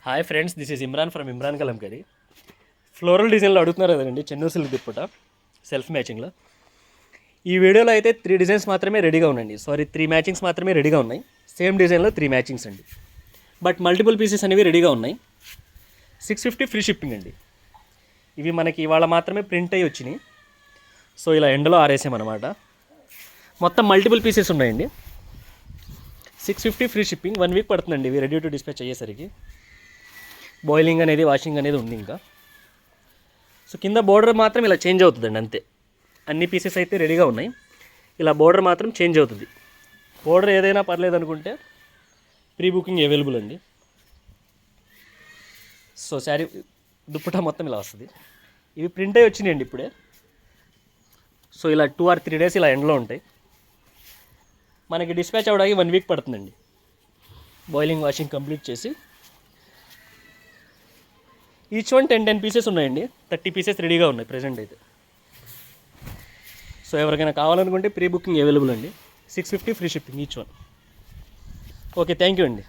Hi friends, this is Imran from Imran Kalamkari. Floral డిజైన్లో అడుగుతున్నారు కదండి, చెన్నూరు సిల్క్ దుప్పట సెల్ఫ్ మ్యాచింగ్లో. ఈ వీడియోలో అయితే 3 డిజైన్స్ మాత్రమే రెడీగా ఉన్నాయండి. 3 మ్యాచింగ్స్ మాత్రమే రెడీగా ఉన్నాయి. సేమ్ డిజైన్లో 3 మ్యాచింగ్స్ అండి. బట్ మల్టిపుల్ పీసెస్ అనేవి రెడీగా ఉన్నాయి. 650 ఫ్రీ షిప్పింగ్ అండి. ఇవి మనకి ఇవాళ మాత్రమే ప్రింట్ అయ్యి వచ్చినాయి. సో ఇలా ఎండలో ఆరేసామన్నమాట. మొత్తం మల్టిపుల్ పీసెస్ ఉన్నాయండి. 650 ఫ్రీ షిప్పింగ్. 1 వీక్ పడుతుందండి ఇవి రెడీ టు డిస్పాచ్ అయ్యేసరికి. బాయిలింగ్ అనేది, వాషింగ్ అనేది ఉంది ఇంకా. సో కింద బోర్డర్ మాత్రం ఇలా చేంజ్ అవుతుందండి, అంతే. అన్ని పీసెస్ అయితే రెడీగా ఉన్నాయి. ఇలా బోర్డర్ మాత్రం చేంజ్ అవుతుంది. బోర్డర్ ఏదైనా పర్లేదు అనుకుంటే ప్రీ బుకింగ్ అవైలబుల్ అండి. సో శారీ దుప్పటా మొత్తం ఇలా వస్తుంది. ఇవి ప్రింట్ అయ్యి వచ్చినాయండి ఇప్పుడే. సో ఇలా 2 or 3 డేస్ ఇలా ఎండలో ఉంటాయి. మనకి డిస్పాచ్ అవ్వడానికి 1 వీక్ పడుతుందండి. బాయిలింగ్, వాషింగ్ కంప్లీట్ చేసి. ఈచ్ వన్ 10 పీసెస్ ఉన్నాయండి. 30 పీసెస్ రెడీగా ఉన్నాయి ప్రజెంట్ అయితే. సో ఎవరికైనా కావాలనుకుంటే ప్రీ బుకింగ్ అవైలబుల్ అండి. 650 free shipping each one. Okay, thank you అండి.